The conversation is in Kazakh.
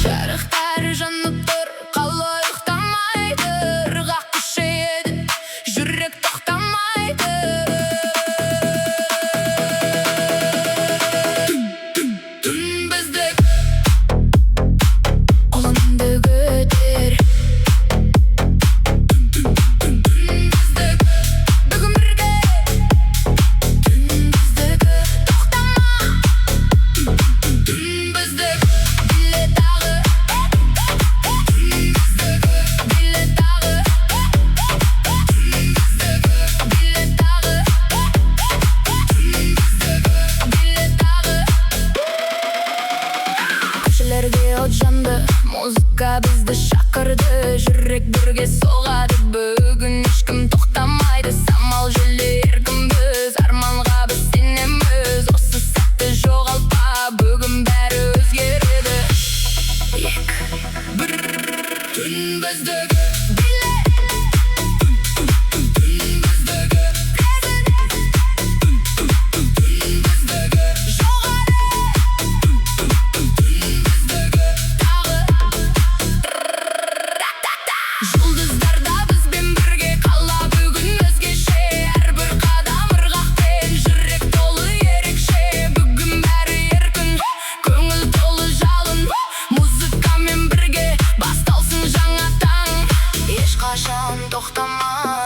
Жарықтар жанып тұр, қалай ұйықтамайды, ырғақ күшейеді, жүрек тоқтамайды. Түн біздік, қолыңды көтер. Түн біздік, бүгін бірге. Түн біздік, тоқтама. Түн біздік, биле тағы. Көшелерге от жанды, музыка бізді шақырды, жүрек бірге соғады, бүгін ешкім тоқтамайды, самал желі еркінбіз, арманға біз сенеміз, осы сәтті жоғалтпа, бүгін бәрі өзгереді. Бір түн біздік. Жұлдыздарда бізбен бірге қала бүгін өзгеше, әрбір қадам ырғақпен, жүрек толы ерекше, бүгін бәрі еркін, көңіл толы жалын, музыкамен бірге басталсын жаңа таң, ешқашан тоқтама.